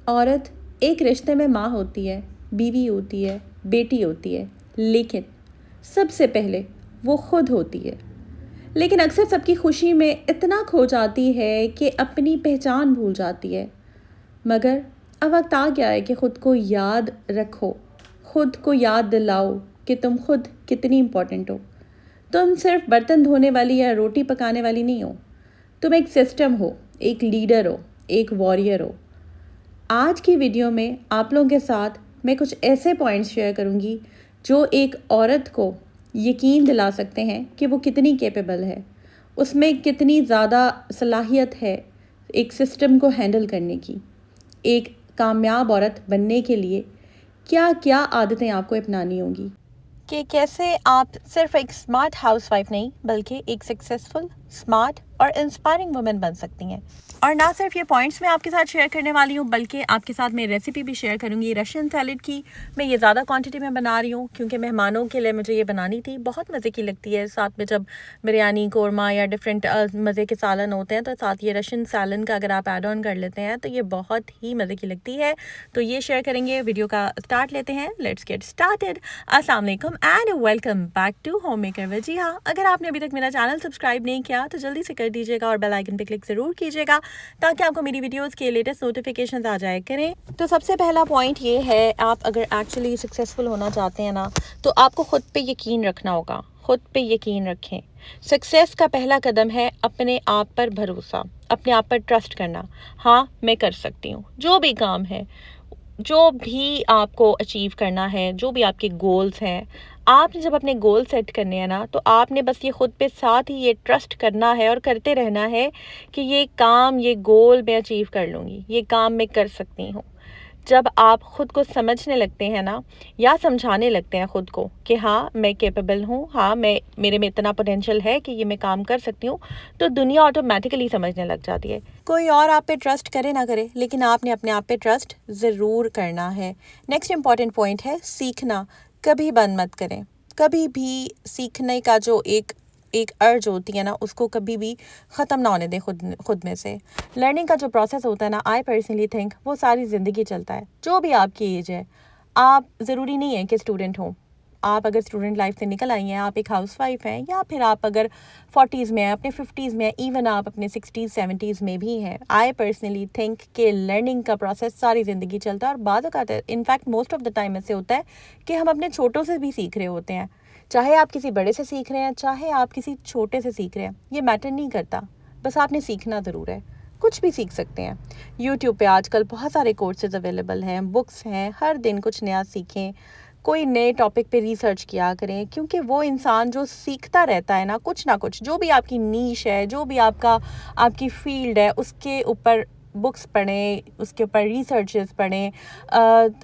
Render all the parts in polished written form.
औरत एक रिश्ते में माँ होती है, बीवी होती है, बेटी होती है, लेकिन सबसे पहले वो खुद होती है। लेकिन अक्सर सबकी खुशी में इतना खो जाती है कि अपनी पहचान भूल जाती है। मगर अब वक्त आ गया है कि ख़ुद को याद रखो, ख़ुद को याद दिलाओ कि तुम खुद कितनी इम्पोर्टेंट हो। तुम सिर्फ बर्तन धोने वाली या रोटी पकाने वाली नहीं हो। तुम एक सिस्टम हो, एक लीडर हो, एक वॉरियर हो। आज की वीडियो में आप लोगों के साथ मैं कुछ ऐसे पॉइंट्स शेयर करूंगी जो एक औरत को यकीन दिला सकते हैं कि वो कितनी कैपेबल है, उसमें कितनी ज़्यादा सलाहियत है एक सिस्टम को हैंडल करने की। एक कामयाब औरत बनने के लिए क्या क्या आदतें आपको अपनानी होंगी, कि कैसे आप सिर्फ एक स्मार्ट हाउसवाइफ नहीं बल्कि एक सक्सेसफुल, स्मार्ट और इंस्पायरिंग वुमेन बन सकती हैं। और ना सिर्फ ये पॉइंट्स मैं आपके साथ शेयर करने वाली हूँ बल्कि आपके साथ मैं रेसिपी भी शेयर करूँगी रशियन सैलेड की। मैं ये ज़्यादा क्वांटिटी में बना रही हूँ क्योंकि मेहमानों के लिए मुझे ये बनानी थी। बहुत मज़े की लगती है, साथ में जब बिरयानी, कोरमा या डिफरेंट मज़े के सालन होते हैं तो साथ ये रशियन सालन का अगर आप ऐड ऑन कर लेते हैं तो ये बहुत ही मज़े की लगती है। तो ये शेयर करेंगे। वीडियो का स्टार्ट लेते हैं। Let's get started. अस्सलाम वालेकुम and welcome back to home maker with. जी हाँ, अगर आपने अभी तक मेरा चैनल सब्सक्राइब नहीं किया तो जल्दी से कर दीजिएगा और बेल आइकन पे क्लिक ज़रूर कीजिएगा ताकि आपको मेरी वीडियोस के लेटेस्ट नोटिफिकेशंस आ जाए करें। तो सबसे पहला पॉइंट ये है, आप अगर एक्चुअली सक्सेसफुल होना चाहते हैं ना तो आपको खुद पे यकीन रखना होगा। खुद पे यकीन रखें। सक्सेस का पहला कदम है अपने आप पर भरोसा, अपने आप पर ट्रस्ट करना। हाँ, मैं कर सकती हूँ। जो भी काम है, जो भी आपको अचीव करना है, जो भी आपके गोल्स हैं, आपने जब अपने गोल सेट करने हैं ना तो आपने बस ये खुद पे साथ ही ये ट्रस्ट करना है और करते रहना है कि ये काम, ये गोल मैं अचीव कर लूँगी, ये काम मैं कर सकती हूँ। जब आप ख़ुद को समझने लगते हैं ना या समझाने लगते हैं ख़ुद को कि हाँ मैं कैपेबल हूँ, हाँ मेरे में इतना पोटेंशियल है कि ये मैं काम कर सकती हूँ, तो दुनिया ऑटोमेटिकली समझने लग जाती है। कोई और आप पे ट्रस्ट करे ना करे, लेकिन आपने अपने आप पे ट्रस्ट ज़रूर करना है। नेक्स्ट इम्पॉर्टेंट पॉइंट है सीखना। कभी बंद मत करें। कभी भी सीखने का जो एक अर्ज होती है ना उसको कभी भी ख़त्म ना होने दें खुद में से। लर्निंग का जो प्रोसेस होता है ना, आई पर्सनली थिंक वो सारी ज़िंदगी चलता है। जो भी आपकी एज है, आप ज़रूरी नहीं है कि स्टूडेंट हो। आप अगर स्टूडेंट लाइफ से निकल आई हैं, आप एक हाउसवाइफ हैं, या फिर आप अगर 40s में हैं, अपने 50s में हैं, इवन आप अपने 60s 70s में भी हैं, आई पर्सनली थिंक कि लर्निंग का प्रोसेस सारी ज़िंदगी चलता है। और बाद वक़्त in fact most of the time ऐसे होता है कि हम अपने छोटों से भी सीख रहे होते हैं। चाहे आप किसी बड़े से सीख रहे हैं, चाहे आप किसी छोटे से सीख रहे हैं, ये मैटर नहीं करता, बस आपने सीखना ज़रूर है। कुछ भी सीख सकते हैं। यूट्यूब पे आजकल बहुत सारे कोर्सेज अवेलेबल हैं, बुक्स हैं, हर दिन कुछ नया सीखें, कोई नए टॉपिक पे रिसर्च किया करें, क्योंकि वो इंसान जो सीखता रहता है ना कुछ, जो भी आपकी नीश है, जो भी आपकी फील्ड है, उसके ऊपर बुक्स पढ़ें, उसके ऊपर रिसर्चेस पढ़ें।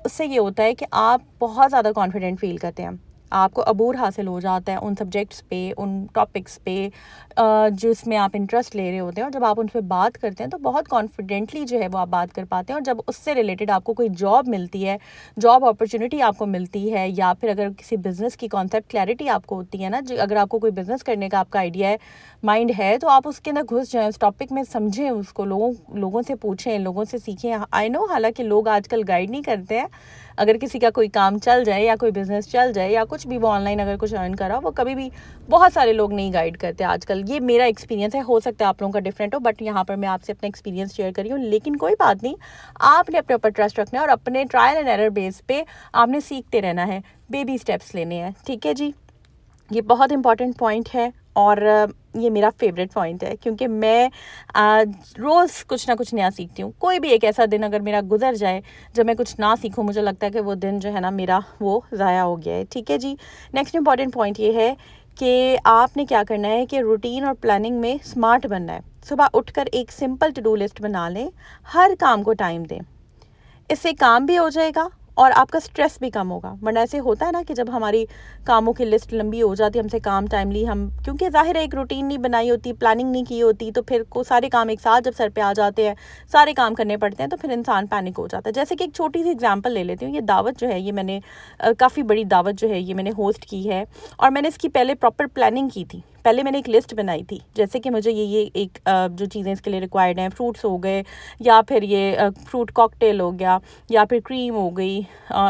उससे ये होता है कि आप बहुत ज़्यादा कॉन्फिडेंट फील करते हैं, आपको अबूर हासिल हो जाता है उन सब्जेक्ट्स पे, उन टॉपिक्स पे जिसमें आप इंटरेस्ट ले रहे होते हैं। और जब आप उन पर बात करते हैं तो बहुत कॉन्फिडेंटली जो है वो आप बात कर पाते हैं। और जब उससे रिलेटेड आपको कोई जॉब मिलती है, जॉब अपॉर्चुनिटी आपको मिलती है, या फिर अगर किसी बिज़नेस की कॉन्सेप्ट क्लैरिटी आपको होती है ना, अगर आपको कोई बिज़नेस करने का आपका आइडिया है, माइंड है, तो आप उसके अंदर घुस जाएँ, उस टॉपिक में समझें उसको, लोगों से पूछें, लोगों से सीखें। आई नो हालांकि लोग आजकल गाइड नहीं करते हैं। अगर किसी का कोई काम चल जाए या कोई बिज़नेस चल जाए या कुछ भी वो ऑनलाइन अगर कुछ अर्न करा, वो कभी भी बहुत सारे लोग नहीं गाइड करते आजकल। ये मेरा एक्सपीरियंस है, हो सकता है आप लोगों का डिफरेंट हो, बट यहाँ पर मैं आपसे अपना एक्सपीरियंस शेयर करी हूँ। लेकिन कोई बात नहीं, आपने अपने ऊपर ट्रस्ट रखना है और अपने ट्रायल एंड एरर बेस पे आपने सीखते रहना है, बेबी स्टेप्स लेने हैं। ठीक है जी, ये बहुत इंपॉर्टेंट पॉइंट है और ये मेरा फेवरेट पॉइंट है क्योंकि मैं रोज़ कुछ ना कुछ नया सीखती हूँ। कोई भी एक ऐसा दिन अगर मेरा गुजर जाए जब मैं कुछ ना सीखूँ, मुझे लगता है कि वो दिन जो है ना मेरा वो ज़ाया हो गया है। ठीक है जी, नेक्स्ट इंपॉर्टेंट पॉइंट ये है कि आपने क्या करना है कि रूटीन और प्लानिंग में स्मार्ट बनना है। सुबह उठकर एक सिंपल टू डू लिस्ट बना लें, हर काम को टाइम दें, इससे काम भी हो जाएगा और आपका स्ट्रेस भी कम होगा। वरना ऐसे होता है ना कि जब हमारी कामों की लिस्ट लंबी हो जाती है, हमसे काम टाइमली क्योंकि ज़ाहिर है एक रूटीन नहीं बनाई होती, प्लानिंग नहीं की होती, तो फिर सारे काम एक साथ जब सर पे आ जाते हैं, सारे काम करने पड़ते हैं, तो फिर इंसान पैनिक हो जाता है। जैसे कि एक छोटी सी एग्जांपल ले लेती हूँ। ये दावत जो है, ये मैंने काफ़ी बड़ी दावत जो है ये मैंने होस्ट की है और मैंने इसकी पहले प्रॉपर प्लानिंग की थी। पहले मैंने एक लिस्ट बनाई थी, जैसे कि मुझे ये एक जो चीज़ें इसके लिए रिक्वायर्ड हैं, फ्रूट्स हो गए या फिर ये फ्रूट कॉकटेल हो गया या फिर क्रीम हो गई,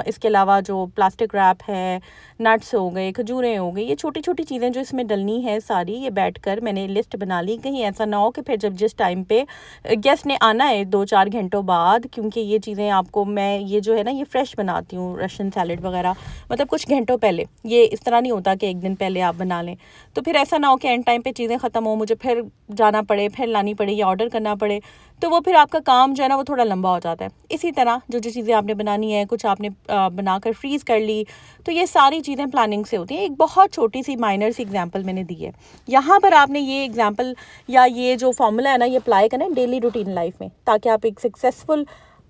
इसके अलावा जो प्लास्टिक रैप है, नट्स हो गए, खजूरें हो गई, ये छोटी छोटी चीज़ें जो इसमें डलनी है सारी, ये बैठकर मैंने लिस्ट बना ली। कहीं ऐसा ना हो कि फिर जब जिस टाइम पे गेस्ट ने आना है 2-4 घंटों बाद, क्योंकि ये चीज़ें आपको मैं ये जो है ना ये फ्रेश बनाती हूँ, रशियन सैलेड वगैरह, मतलब कुछ घंटों पहले, ये इस तरह नहीं होता कि एक दिन पहले आप बना लें। तो फिर ऐसा ना हो कि एंड टाइम पे चीज़ें ख़त्म हो, मुझे फिर जाना पड़े, फिर लानी पड़े या ऑर्डर करना पड़े, तो वो फिर आपका काम जो है ना वो थोड़ा लंबा हो जाता है। इसी तरह जो चीज़ें आपने बनानी है, कुछ आपने बनाकर फ्रीज़ कर ली, तो ये सारी चीज़ें प्लानिंग से होती हैं। एक बहुत छोटी सी माइनर सी एग्जांपल मैंने दी है, यहाँ पर आपने ये एग्जांपल या ये जो फॉर्मूला है ना ये अप्लाई करना है डेली रूटीन लाइफ में, ताकि आप एक सक्सेसफुल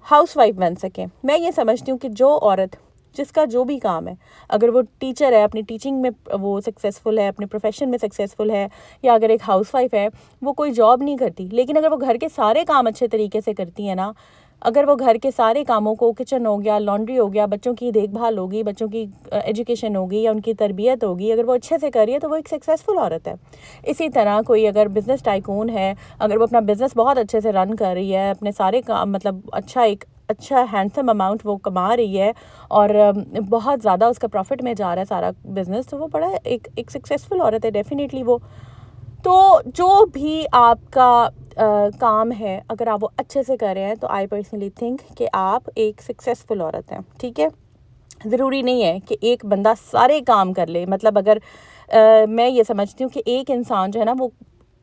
हाउसवाइफ बन सकें। मैं ये समझती हूँ कि जो औरत जिसका जो भी काम है, अगर वो टीचर है, अपनी टीचिंग में वो सक्सेसफुल है, अपने प्रोफेशन में सक्सेसफुल है, या अगर एक हाउसवाइफ है, वो कोई जॉब नहीं करती, लेकिन अगर वो घर के सारे काम अच्छे तरीके से करती है ना, अगर वो घर के सारे कामों को, किचन हो गया, लॉन्ड्री हो गया, बच्चों की देखभाल होगी, बच्चों की एजुकेशन होगी या उनकी तरबियत होगी, अगर वो अच्छे से कर रही है तो वो एक सक्सेसफुल औरत है। इसी तरह कोई अगर बिज़नेस टाइकून है, अगर वो अपना बिज़नेस बहुत अच्छे से रन कर रही है, अपने सारे काम मतलब अच्छा हैंडसम अमाउंट वो कमा रही है और बहुत ज़्यादा उसका प्रॉफिट में जा रहा है सारा बिज़नेस, तो वो बड़ा एक सक्सेसफुल औरत है डेफिनेटली वो। तो जो भी आपका काम है, अगर आप वो अच्छे से कर रहे हैं, तो आई पर्सनली थिंक कि आप एक सक्सेसफुल औरत हैं, ठीक है। ज़रूरी नहीं है कि एक बंदा सारे काम कर ले, मतलब अगर मैं ये समझती हूँ कि एक इंसान जो है ना वो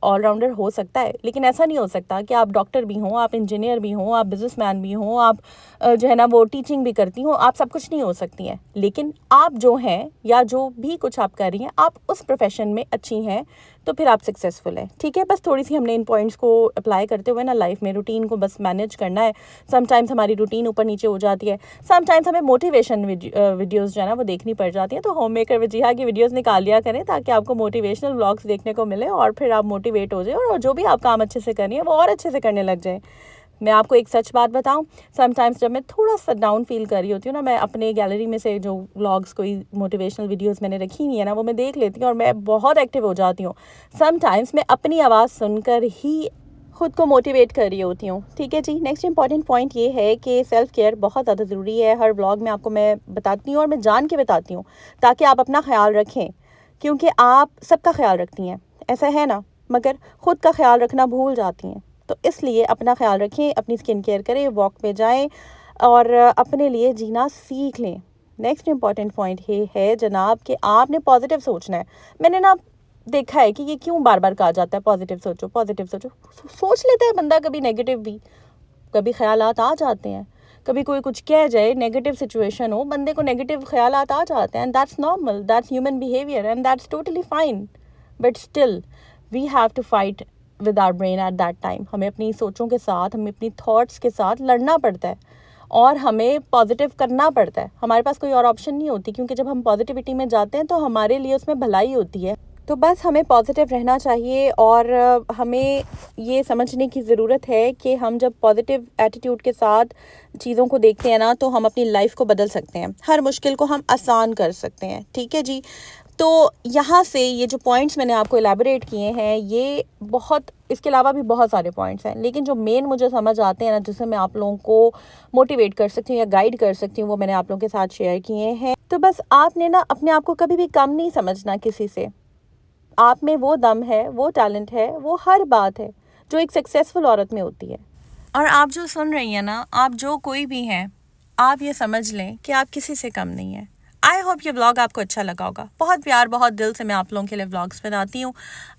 ऑलराउंडर हो सकता है, लेकिन ऐसा नहीं हो सकता कि आप डॉक्टर भी हों, आप इंजीनियर भी हों, आप बिजनेसमैन भी हों, आप जो है ना वो टीचिंग भी करती हों, आप सब कुछ नहीं हो सकती हैं। लेकिन आप जो हैं या जो भी कुछ आप कर रही हैं, आप उस प्रोफेशन में अच्छी हैं, तो फिर आप सक्सेसफुल हैं, ठीक है। बस थोड़ी सी हमने इन पॉइंट्स को अप्लाई करते हुए ना लाइफ में रूटीन को बस मैनेज करना है। समटाइम्स हमारी रूटीन ऊपर नीचे हो जाती है, समटाइम्स हमें मोटिवेशन वीडियोज़ जो है ना वो देखनी पड़ जाती हैं। तो होम मेकर विजिया की वीडियोज़ निकाल लिया करें, ताकि आपको मोटिवेशनल व्लॉग्स देखने को मिले और फिर आप मोटिवेट हो जाए और जो भी आप काम अच्छे से करनी है वो और अच्छे से करने लग जाए। मैं आपको एक सच बात बताऊं, समटाइम्स जब मैं थोड़ा सा डाउन फील कर रही होती हूँ ना, मैं अपने गैलरी में से जो व्लॉग्स, कोई मोटिवेशनल वीडियोस मैंने रखी हुई है ना, वो मैं देख लेती हूँ और मैं बहुत एक्टिव हो जाती हूँ। समटाइम्स मैं अपनी आवाज़ सुनकर ही खुद को मोटिवेट कर रही होती हूँ, ठीक है जी। नेक्स्ट इंपॉर्टेंट पॉइंट ये है कि सेल्फ़ केयर बहुत ज़्यादा ज़रूरी है। हर व्लॉग में आपको मैं बताती हूँ और मैं जान के बताती हूँ, ताकि आप अपना ख्याल रखें, क्योंकि आप सबका ख्याल रखती हैं, ऐसा है ना, मगर ख़ुद का ख्याल रखना भूल जाती हैं। तो इसलिए अपना ख्याल रखें, अपनी स्किन केयर करें, वॉक पे जाएं और अपने लिए जीना सीख लें। नेक्स्ट इंपॉर्टेंट पॉइंट ये है जनाब कि आपने पॉजिटिव सोचना है। मैंने ना देखा है कि ये क्यों बार बार कहा जाता है पॉजिटिव सोचो, पॉजिटिव सोचो। सोच लेता है बंदा कभी नेगेटिव भी, कभी ख्यालात आ जाते हैं, कभी कोई कुछ कह जाए, नेगेटिव सिचुएशन हो, बंदे को नेगेटिव ख्यालात आ जाते हैं। That's normal, that's human behaviour and that's totally fine, but still we have to fight with our brain at that time. हमें अपनी सोचों के साथ, हमें अपनी थॉट्स के साथ लड़ना पड़ता है और हमें पॉजिटिव करना पड़ता है। हमारे पास कोई और ऑप्शन नहीं होती, क्योंकि जब हम पॉजिटिविटी में जाते हैं तो हमारे लिए उसमें भलाई होती है। तो बस हमें पॉजिटिव रहना चाहिए और हमें ये समझने की ज़रूरत है कि हम जब पॉजिटिव एटीट्यूड के साथ चीज़ों को देखते हैं ना, तो हम अपनी लाइफ को बदल सकते हैं, हर मुश्किल को हम आसान कर सकते हैं, ठीक है जी। तो यहाँ से ये जो पॉइंट्स मैंने आपको एलैबोरेट किए हैं, ये बहुत, इसके अलावा भी बहुत सारे पॉइंट्स हैं, लेकिन जो मेन मुझे समझ आते हैं ना, जिससे मैं आप लोगों को मोटिवेट कर सकती हूँ या गाइड कर सकती हूँ, वो मैंने आप लोगों के साथ शेयर किए हैं। तो बस आपने ना अपने आप को कभी भी कम नहीं समझना किसी से। आप में वो दम है, वो टैलेंट है, वो हर बात है जो एक सक्सेसफुल औरत में होती है। और आप जो सुन रही हैं ना, आप जो कोई भी हैं, आप ये समझ लें कि आप किसी से कम नहीं हैं। आई होप ये व्लॉग आपको अच्छा लगा होगा। बहुत प्यार, बहुत दिल से मैं आप लोगों के लिए व्लॉग्स बनाती हूँ।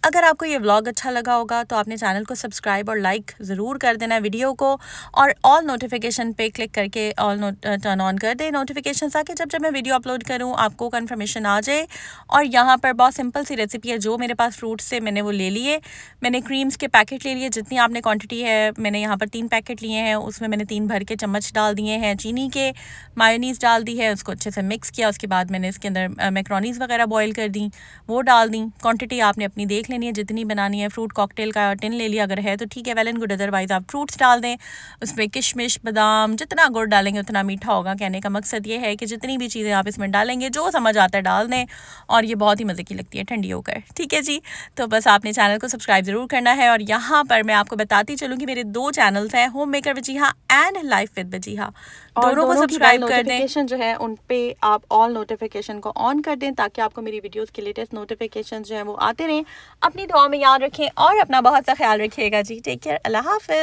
अगर आपको ये व्लॉग अच्छा लगा होगा तो आपने चैनल को सब्सक्राइब और लाइक ज़रूर कर देना है वीडियो को, और ऑल नोटिफिकेशन पे क्लिक करके ऑल टर्न ऑन कर दें नोटिफिकेशन, ताकि जब जब मैं वीडियो अपलोड करूँ आपको कन्फर्मेशन आ जाए। और यहाँ पर बहुत सिंपल सी रेसिपी है, जो मेरे पास फ्रूट्स से मैंने वो ले लिए। मैंने क्रीम्स के पैकेट ले लिए, जितनी आपने क्वान्टिटी है, मैंने यहाँ पर 3 पैकेट लिए हैं, उसमें मैंने 3 भर के चम्मच डाल दिए हैं चीनी के, मायोनीज़ डाल दी है, उसको अच्छे से मिक्स किया। इसके बाद मैंने इसके अंदर मैक्रोनीज़ वगैरह बॉईल कर दी, वो डाल दी। क्वांटिटी आपने अपनी देख लेनी है जितनी बनानी है। फ्रूट कॉकटेल का टिन ले लिया अगर है तो ठीक है, वेल एंड गुड, अदरवाइज़ आप फ्रूट्स डाल दें। उसमें किशमिश, बादाम, जितना गुड़ डालेंगे उतना मीठा होगा। कहने का मकसद ये है कि जितनी भी चीज़ें आप इसमें डालेंगे जो समझ आता है डाल दें, और ये बहुत ही मज़े की लगती है ठंडी होकर। ठीक है जी, तो बस आपने चैनल को सब्सक्राइब ज़रूर करना है। और यहाँ पर मैं आपको बताती चलूँ कि मेरे 2 चैनल्स हैं, home maker Wajiha and life with Wajiha. दोनों को सब्सक्राइब कर दें। नोटिफिकेशन जो है उन पे आप ऑल नोटिफिकेशन को ऑन कर दें ताकि आपको मेरी वीडियोस के लेटेस्ट नोटिफिकेशन जो है वो आते रहें। अपनी दुआ में याद रखें और अपना बहुत सा ख्याल रखिएगा जी। टेक केयर, अल्लाह हाफ़िज़।